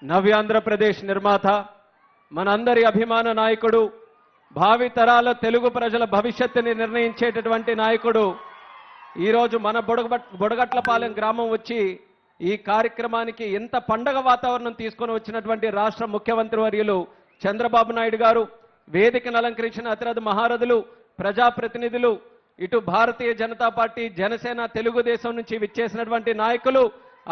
నవ్యాంధ్రప్రదేశ్ నిర్మాత, మనందరి అభిమాన నాయకుడు, భావితరాల తెలుగు ప్రజల భవిష్యత్తుని నిర్ణయించేటటువంటి నాయకుడు ఈరోజు మన బుడగట్లపాలెం గ్రామం వచ్చి ఈ కార్యక్రమానికి ఎంత పండగ వాతావరణం తీసుకొని వచ్చినటువంటి రాష్ట్ర ముఖ్యమంత్రి వర్యులు చంద్రబాబు నాయుడు గారు, వేదికను అలంకరించిన అతిరథ మహారథులు, ప్రజాప్రతినిధులు, ఇటు భారతీయ జనతా పార్టీ, జనసేన, తెలుగుదేశం నుంచి విచ్చేసినటువంటి నాయకులు,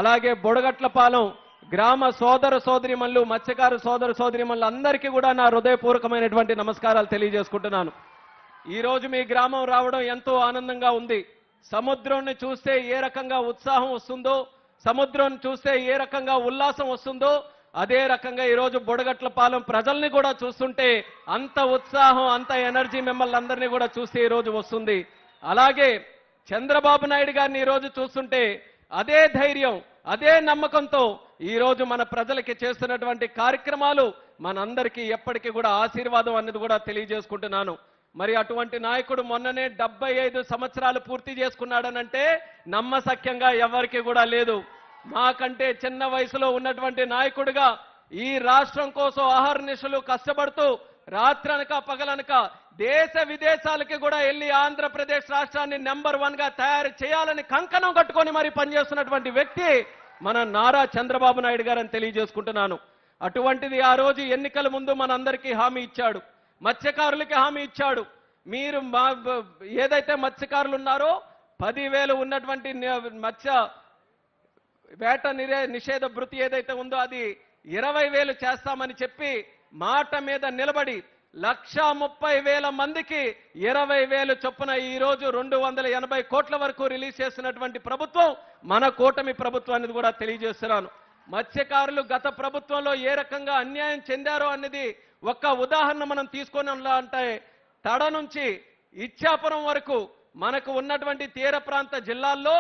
అలాగే బుడగట్లపాలెం గ్రామ సోదర సోదరిమణులు, మత్స్యకార సోదర సోదరిమణులు అందరికీ కూడా నా హృదయపూర్వకమైనటువంటి నమస్కారాలు తెలియజేసుకుంటున్నాను. ఈరోజు మీ గ్రామం రావడం ఎంతో ఆనందంగా ఉంది. సముద్రాన్ని చూస్తే ఏ రకంగా ఉత్సాహం వస్తుందో, సముద్రం చూస్తే ఏ రకంగా ఉల్లాసం వస్తుందో, అదే రకంగా ఈరోజు బుడగట్లపాలెం ప్రజల్ని కూడా చూస్తుంటే అంత ఉత్సాహం, అంత ఎనర్జీ మిమ్మల్ని అందరినీ కూడా చూస్తే ఈరోజు వస్తుంది. అలాగే చంద్రబాబు నాయుడు గారిని ఈరోజు చూస్తుంటే అదే ధైర్యం, అదే నమ్మకంతో ఈరోజు మన ప్రజలకి చేస్తున్నటువంటి కార్యక్రమాలు మనందరికీ ఎప్పటికీ కూడా ఆశీర్వాదం అనేది కూడా తెలియజేసుకుంటున్నాను. మరి అటువంటి నాయకుడు మొన్ననే 75 సంవత్సరాలు పూర్తి చేసుకున్నాడనంటే నమ్మశక్యంగా ఎవరికి కూడా లేదు. మాకంటే చిన్న వయసులో ఉన్నటువంటి నాయకుడిగా ఈ రాష్ట్రం కోసం అహర్నిశలు కష్టపడుతూ రాత్రనక పగలనక దేశ విదేశాలకి కూడా వెళ్ళి ఆంధ్రప్రదేశ్ రాష్ట్రాన్ని నెంబర్ 1 గా తయారు చేయాలని కంకణం కట్టుకొని మరి పనిచేస్తున్నటువంటి వ్యక్తి మన నారా చంద్రబాబు నాయుడు గారని తెలియజేసుకుంటున్నాను. అటువంటిది ఆ రోజు ఎన్నికల ముందు మనందరికీ హామీ ఇచ్చాడు, మత్స్యకారులకి హామీ ఇచ్చాడు. మీరు ఏదైతే మత్స్యకారులు ఉన్నారో 10,000 ఉన్నటువంటి మత్స్య వేట నిషేధ భృతి ఏదైతే ఉందో అది 20,000 చేస్తామని చెప్పి మాట మీద నిలబడి 1,30,000 మందికి 20,000 చొప్పున ఈ రోజు 280 కోట్ల వరకు రిలీజ్ చేసినటువంటి ప్రభుత్వం మన కూటమి ప్రభుత్వం అనేది కూడా తెలియజేస్తున్నాను. మత్స్యకారులు గత ప్రభుత్వంలో ఏ రకంగా అన్యాయం చెందారో అనేది ఒక్క ఉదాహరణ మనం తీసుకొని అంటే తడ నుంచి ఇచ్చాపురం వరకు మనకు ఉన్నటువంటి తీర ప్రాంత జిల్లాల్లో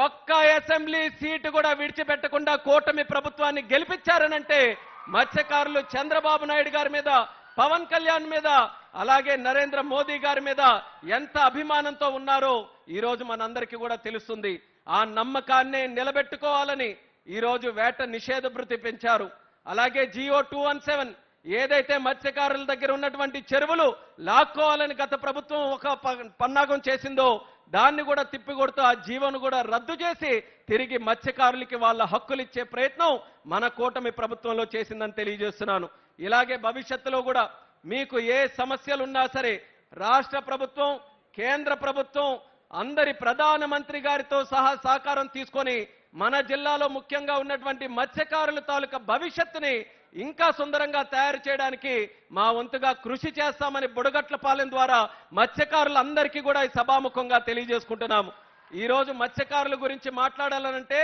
ఒక్క అసెంబ్లీ సీటు కూడా విడిచిపెట్టకుండా కూటమి ప్రభుత్వాన్ని గెలిపించారనంటే మత్స్యకారులు చంద్రబాబు నాయుడు గారి మీద, పవన్ కళ్యాణ్ మీద, అలాగే నరేంద్ర మోదీ గారి మీద ఎంత అభిమానంతో ఉన్నారో ఈరోజు మనందరికీ కూడా తెలుస్తుంది. ఆ నమ్మకాన్నే నిలబెట్టుకోవాలని ఈరోజు వేట నిషేధ భృతి పెంచారు. అలాగే జియో 217 ఏదైతే మత్స్యకారుల దగ్గర ఉన్నటువంటి చెరువులు లాక్కోవాలని గత ప్రభుత్వం ఒక పన్నాగం చేసిందో దాన్ని కూడా తిప్పికొడుతూ ఆ జీవోను కూడా రద్దు చేసి తిరిగి మత్స్యకారులకి వాళ్ళ హక్కులు ఇచ్చే ప్రయత్నం మన కూటమి ప్రభుత్వంలో చేసిందని తెలియజేస్తున్నాను. ఇలాగే భవిష్యత్తులో కూడా మీకు ఏ సమస్యలున్నా సరే రాష్ట్ర ప్రభుత్వం, కేంద్ర ప్రభుత్వం అందరి ప్రధానమంత్రి గారితో సహా సహకారం తీసుకొని మన జిల్లాలో ముఖ్యంగా ఉన్నటువంటి మత్స్యకారుల తాలూకా భవిష్యత్తుని ఇంకా సుందరంగా తయారు చేయడానికి మా వంతుగా కృషి చేస్తామని బుడగట్లపాలెం ద్వారా మత్స్యకారులందరికీ కూడా ఈ సభాముఖంగా తెలియజేసుకుంటున్నాము. ఈరోజు మత్స్యకారుల గురించి మాట్లాడాలనంటే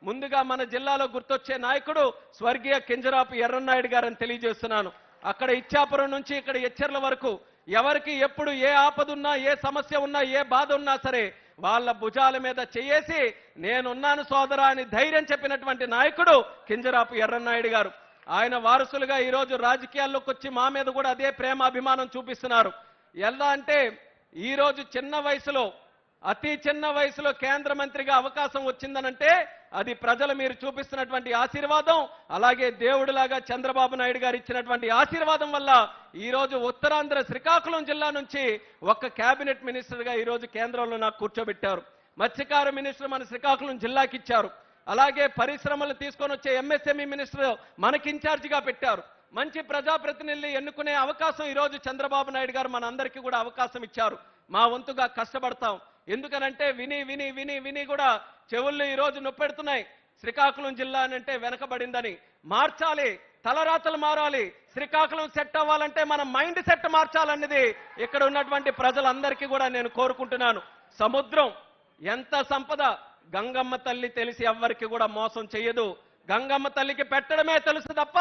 ముందుగా మన జిల్లాలో గుర్తొచ్చే నాయకుడు స్వర్గీయ కింజరాపు ఎర్రన్నాయుడు గారని తెలియజేస్తున్నాను. అక్కడ ఇచ్చాపురం నుంచి ఇక్కడ ఎచ్చెర్ల వరకు ఎవరికి ఎప్పుడు ఏ ఆపదున్నా, ఏ సమస్య ఉన్నా, ఏ బాధ ఉన్నా సరే వాళ్ళ భుజాల మీద చేయేసి నేనున్నాను సోదరా అని ధైర్యం చెప్పినటువంటి నాయకుడు కింజరాపు ఎర్రన్నాయుడు గారు. ఆయన వారసులుగా ఈరోజు రాజకీయాల్లోకి వచ్చి మా మీద కూడా అదే ప్రేమ అభిమానం చూపిస్తున్నారు. ఎలా అంటే ఈరోజు చిన్న వయసులో, అతి చిన్న వయసులో కేంద్ర మంత్రిగా అవకాశం వచ్చిందనంటే అది ప్రజలు మీరు చూపిస్తున్నటువంటి ఆశీర్వాదం, అలాగే దేవుడిలాగా చంద్రబాబు నాయుడు గారు ఇచ్చినటువంటి ఆశీర్వాదం వల్ల ఈరోజు ఉత్తరాంధ్ర శ్రీకాకుళం జిల్లా నుంచి ఒక కేబినెట్ మినిస్టర్గా ఈరోజు కేంద్రంలో నాకు కూర్చోబెట్టారు. మత్స్యకార మినిస్టర్ మన శ్రీకాకుళం జిల్లాకి ఇచ్చారు. అలాగే పరిశ్రమలు తీసుకొని వచ్చే ఎంఎస్ఎంఈ మినిస్టర్ మనకి ఇన్ఛార్జిగా పెట్టారు. మంచి ప్రజాప్రతినిధులు ఎన్నుకునే అవకాశం ఈరోజు చంద్రబాబు నాయుడు గారు మన అందరికీ కూడా అవకాశం ఇచ్చారు. మా వంతుగా కష్టపడతాం. ఎందుకనంటే విని విని విని విని కూడా చెవుళ్ళు ఈరోజు నొప్పెడుతున్నాయి. శ్రీకాకుళం జిల్లా అంటే వెనకబడిందని మార్చాలి, తలరాతలు మారాలి. శ్రీకాకుళం సెట్ అవ్వాలంటే మన మైండ్ సెట్ మార్చాలన్నది ఇక్కడ ఉన్నటువంటి ప్రజలందరికీ కూడా నేను కోరుకుంటున్నాను. సముద్రం ఎంత సంపద, గంగమ్మ తల్లి తెలిసి ఎవ్వరికి కూడా మోసం చేయదు. గంగమ్మ తల్లికి పెట్టడమే తెలుసు తప్ప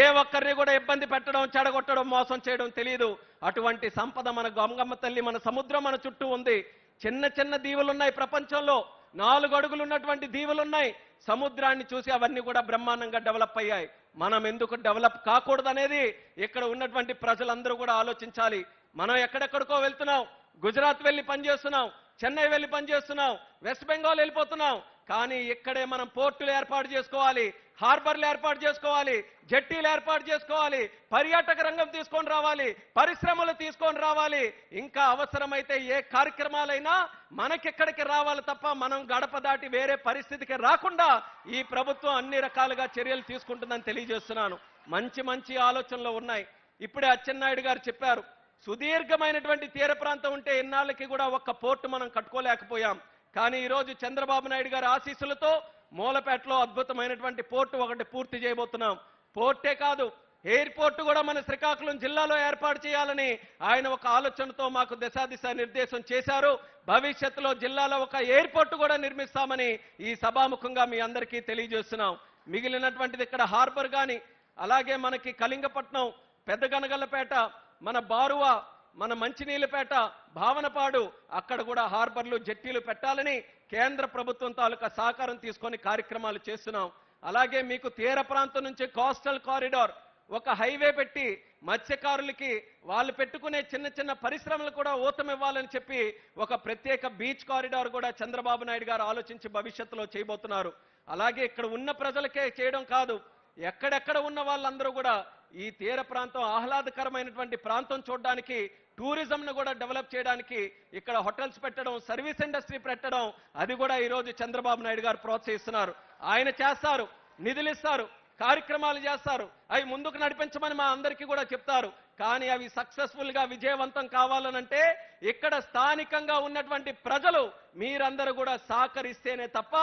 ఏ ఒక్కరిని కూడా ఇబ్బంది పెట్టడం, చెడగొట్టడం, మోసం చేయడం తెలియదు. అటువంటి సంపద మన గంగమ్మ తల్లి, మన సముద్రం మన చుట్టూ ఉంది. చిన్న చిన్న దీవులున్నాయి ప్రపంచంలో, 4 అడుగులు ఉన్నటువంటి దీవులున్నాయి. సముద్రాన్ని చూసి అవన్నీ కూడా బ్రహ్మాండంగా డెవలప్ అయ్యాయి. మనం ఎందుకు డెవలప్ కాకూడదనేది ఇక్కడ ఉన్నటువంటి ప్రజలందరూ కూడా ఆలోచించాలి. మనం ఎక్కడెక్కడికో వెళ్తున్నాం, గుజరాత్ వెళ్ళి పనిచేస్తున్నాం, చెన్నై వెళ్ళి పనిచేస్తున్నాం, వెస్ట్ బెంగాల్ వెళ్ళిపోతున్నాం. కానీ ఇక్కడే మనం పోర్టులు ఏర్పాటు చేసుకోవాలి, హార్బర్లు ఏర్పాటు చేసుకోవాలి, జట్టీలు ఏర్పాటు చేసుకోవాలి, పర్యాటక రంగం తీసుకొని రావాలి, పరిశ్రమలు తీసుకొని రావాలి. ఇంకా అవసరమైతే ఏ కార్యక్రమాలైనా మనకెక్కడికి రావాలి తప్ప మనం గడప దాటి వేరే పరిస్థితికి రాకుండా ఈ ప్రభుత్వం అన్ని రకాలుగా చర్యలు తీసుకుంటుందని తెలియజేస్తున్నాను. మంచి మంచి ఆలోచనలు ఉన్నాయి. ఇప్పుడే అచ్చెన్నాయుడు గారు చెప్పారు, సుదీర్ఘమైనటువంటి తీర ప్రాంతం ఉంటే ఎన్నాళ్ళకి కూడా ఒక్క పోర్టు మనం కట్టుకోలేకపోయాం. కానీ ఈరోజు చంద్రబాబు నాయుడు గారి ఆశీస్సులతో మూలపేటలో అద్భుతమైనటువంటి పోర్టు ఒకటి పూర్తి చేయబోతున్నాం. పోర్టే కాదు, ఎయిర్పోర్ట్ కూడా మన శ్రీకాకుళం జిల్లాలో ఏర్పాటు చేయాలని ఆయన ఒక ఆలోచనతో మాకు దిశ నిర్దేశం చేశారు. భవిష్యత్తులో జిల్లాలో ఒక ఎయిర్పోర్ట్ కూడా నిర్మిస్తామని ఈ సభాముఖంగా మీ అందరికీ తెలియజేస్తున్నాం. మిగిలినటువంటిది ఇక్కడ హార్బర్ కానీ, అలాగే మనకి కళింగపట్నం, పెద్దగనగల్లపేట, మన బారువ, మన మంచినీళ్ళపేట, భావనపాడు, అక్కడ కూడా హార్బర్లు జట్టీలు పెట్టాలని కేంద్ర ప్రభుత్వం తాలూకా సహకారం తీసుకొని కార్యక్రమాలు చేస్తున్నాం. అలాగే మీకు తీర ప్రాంతం నుంచి కోస్టల్ కారిడార్ ఒక హైవే పెట్టి మత్స్యకారులకి వాళ్ళు పెట్టుకునే చిన్న చిన్న పరిశ్రమలు కూడా ఊతమివ్వాలని చెప్పి ఒక ప్రత్యేక బీచ్ కారిడార్ కూడా చంద్రబాబు నాయుడు గారు ఆలోచించి భవిష్యత్తులో చేయబోతున్నారు. అలాగే ఇక్కడ ఉన్న ప్రజలకే చేయడం కాదు, ఎక్కడెక్కడ ఉన్న వాళ్ళందరూ కూడా ఈ తీర ప్రాంతం ఆహ్లాదకరమైనటువంటి ప్రాంతం చూడడానికి, టూరిజంను కూడా డెవలప్ చేయడానికి ఇక్కడ హోటల్స్ పెట్టడం, సర్వీస్ ఇండస్ట్రీ పెట్టడం, అది కూడా ఈరోజు చంద్రబాబు నాయుడు గారు ప్రోత్సహిస్తున్నారు. ఆయన చేస్తారు, నిధులు ఇస్తారు, కార్యక్రమాలు చేస్తారు, అవి ముందుకు నడిపించమని మా అందరికీ కూడా చెప్తారు. కానీ అవి సక్సెస్ఫుల్ గా విజయవంతం కావాలనంటే ఇక్కడ స్థానికంగా ఉన్నటువంటి ప్రజలు మీరందరూ కూడా సహకరిస్తేనే తప్ప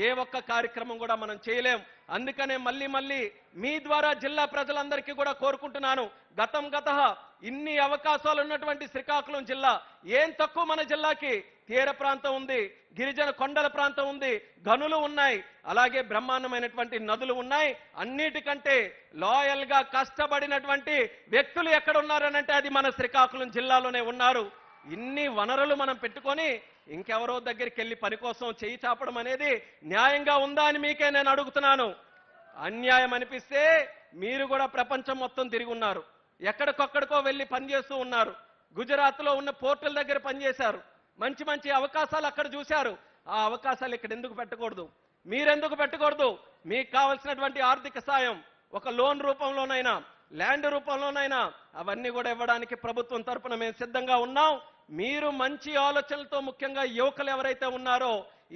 ఏ ఒక్క కార్యక్రమం కూడా మనం చేయలేం. అందుకనే మళ్ళీ మీ ద్వారా జిల్లా ప్రజలందరికీ కూడా కోరుకుంటున్నాను, గత ఇన్ని అవకాశాలు ఉన్నటువంటి శ్రీకాకుళం జిల్లా ఏం తక్కువ మన జిల్లాకి? తీర ప్రాంతం ఉంది, గిరిజన కొండల ప్రాంతం ఉంది, గనులు ఉన్నాయి, అలాగే బ్రహ్మాండమైనటువంటి నదులు ఉన్నాయి. అన్నిటికంటే లాయల్ గా కష్టపడినటువంటి వ్యక్తులు ఎక్కడ ఉన్నారనంటే అది మన శ్రీకాకుళం జిల్లాలోనే ఉన్నారు. ఇన్ని వనరులు మనం పెట్టుకొని ఇంకెవరో దగ్గరికి వెళ్ళి పని కోసం చేయి చాపడం అనేది న్యాయంగా ఉందా అని మీకే నేను అడుగుతున్నాను. అన్యాయం అనిపిస్తే మీరు కూడా ప్రపంచం మొత్తం తిరిగి ఉన్నారు, ఎక్కడికొక్కడికో వెళ్ళి పనిచేస్తూ ఉన్నారు. గుజరాత్లో ఉన్న పోర్టుల దగ్గర పనిచేశారు, మంచి మంచి అవకాశాలు అక్కడ చూశారు. ఆ అవకాశాలు ఇక్కడ ఎందుకు పెట్టకూడదు? మీరెందుకు పెట్టకూడదు? మీకు కావాల్సినటువంటి ఆర్థిక సాయం ఒక లోన్ రూపంలోనైనా, ల్యాండ్ రూపంలోనైనా అవన్నీ కూడా ఇవ్వడానికి ప్రభుత్వం తరపున మేము సిద్ధంగా ఉన్నాం. మీరు మంచి ఆలోచనలతో, ముఖ్యంగా యువకులు ఎవరైతే ఉన్నారో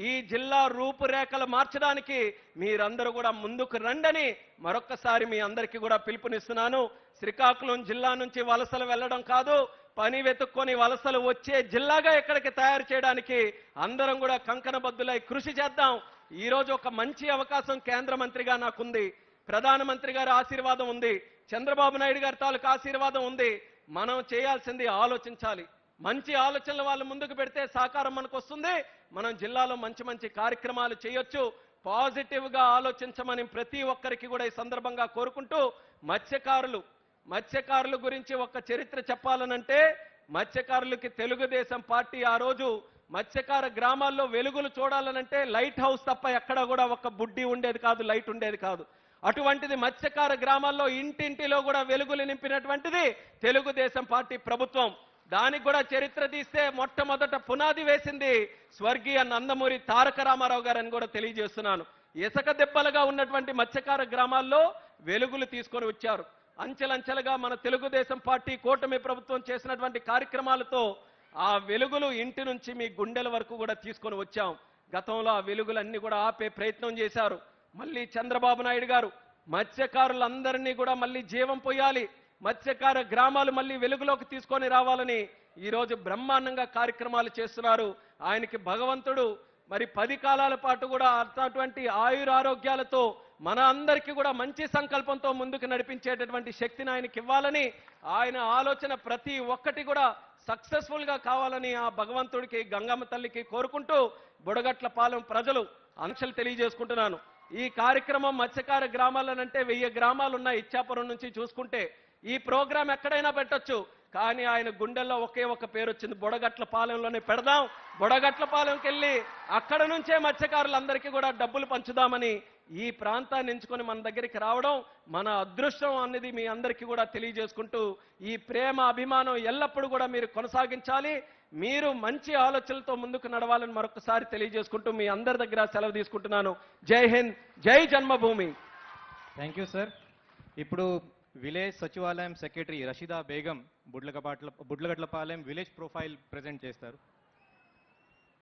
ఈ జిల్లా రూపురేఖలు మార్చడానికి మీరందరూ కూడా ముందుకు రండని మరొక్కసారి మీ అందరికీ కూడా పిలుపునిస్తున్నాను. శ్రీకాకుళం జిల్లా నుంచి వలసలు వెళ్ళడం కాదు, పని వెతుక్కొని వలసలు వచ్చే జిల్లాగా ఇక్కడికి తయారు చేయడానికి అందరం కూడా కంకణబద్దులై కృషి చేద్దాం. ఈరోజు ఒక మంచి అవకాశం కేంద్ర మంత్రిగా నాకుంది, ప్రధానమంత్రి గారి ఆశీర్వాదం ఉంది, చంద్రబాబు నాయుడు గారి తాలూకు ఆశీర్వాదం ఉంది. మనం చేయాల్సింది ఆలోచించాలి. మంచి ఆలోచనలు వాళ్ళు ముందుకు పెడితే సహకారం మనకు వస్తుంది. మనం జిల్లాలో మంచి మంచి కార్యక్రమాలు చేయొచ్చు. పాజిటివ్ గా ఆలోచించమని ప్రతి ఒక్కరికి కూడా ఈ సందర్భంగా కోరుకుంటూ, మత్స్యకారుల గురించి ఒక చరిత్ర చెప్పాలనంటే మత్స్యకారులకి తెలుగుదేశం పార్టీ ఆ రోజు మత్స్యకార గ్రామాల్లో వెలుగులు చూడాలనంటే లైట్ హౌస్ తప్ప ఎక్కడ కూడా ఒక బుడ్డి ఉండేది కాదు, లైట్ ఉండేది కాదు. అటువంటిది మత్స్యకార గ్రామాల్లో ఇంటింటిలో కూడా వెలుగులు నింపినటువంటిది తెలుగుదేశం పార్టీ ప్రభుత్వం. దానికి కూడా చరిత్ర తీస్తే మొట్టమొదట పునాది వేసింది స్వర్గీయ నందమూరి తారక రామారావు గారని కూడా తెలియజేస్తున్నాను. ఇసుక దెబ్బలుగా ఉన్నటువంటి మత్స్యకార గ్రామాల్లో వెలుగులు తీసుకొని వచ్చారు. అంచెలంచెలుగా మన తెలుగుదేశం పార్టీ కూటమి ప్రభుత్వం చేసినటువంటి కార్యక్రమాలతో ఆ వెలుగులు ఇంటి నుంచి మీ గుండెల వరకు కూడా తీసుకొని వచ్చాం. గతంలో ఆ వెలుగులన్నీ కూడా ఆపే ప్రయత్నం చేశారు. మళ్ళీ చంద్రబాబు నాయుడు గారు మత్స్యకారులందరినీ కూడా మళ్ళీ జీవం పోయాలి, మత్స్యకార గ్రామాలు మళ్ళీ వెలుగులోకి తీసుకొని రావాలని ఈరోజు బ్రహ్మాండంగా కార్యక్రమాలు చేస్తున్నారు. ఆయనకి భగవంతుడు మరి 10 కాలాల పాటు కూడా అటువంటి ఆయురారోగ్యాలతో మన అందరికీ కూడా మంచి సంకల్పంతో ముందుకు నడిపించేటటువంటి శక్తిని ఆయనకి ఇవ్వాలని, ఆయన ఆలోచన ప్రతి ఒక్కటి కూడా సక్సెస్ఫుల్ గా కావాలని ఆ భగవంతుడికి, గంగమ్మ తల్లికి కోరుకుంటూ బుడగట్లపాలెం ప్రజలు ఆంక్షలు తెలియజేసుకుంటున్నాను. ఈ కార్యక్రమం మత్స్యకార గ్రామాలనంటే 1000 గ్రామాలు ఉన్నాయి. ఇచ్చాపురం నుంచి చూసుకుంటే ఈ ప్రోగ్రాం ఎక్కడైనా పెట్టొచ్చు, కానీ ఆయన గుండెల్లో ఒకే ఒక పేరు వచ్చింది, బుడగట్లపాలెంలోనే పెడదాం. బుడగట్లపాలెంకి వెళ్ళి అక్కడ నుంచే మత్స్యకారులందరికీ కూడా డబ్బులు పంచుదామని ఈ ప్రాంతాన్ని ఎంచుకొని మన దగ్గరికి రావడం మన అదృష్టం అనేది మీ అందరికీ కూడా తెలియజేసుకుంటూ, ఈ ప్రేమ అభిమానం ఎల్లప్పుడూ కూడా మీరు కొనసాగించాలి. మీరు మంచి ఆలోచనలతో ముందుకు నడవాలని మరొకసారి తెలియజేసుకుంటూ మీ అందరి దగ్గర సెలవు తీసుకుంటున్నాను. జై హింద్, జై జన్మభూమి. Thank you sir. ఇప్పుడు విలేజ్ సచివాలయం secretary Rasheeda Begum Budlagatlapalem village profile present చేస్తారు.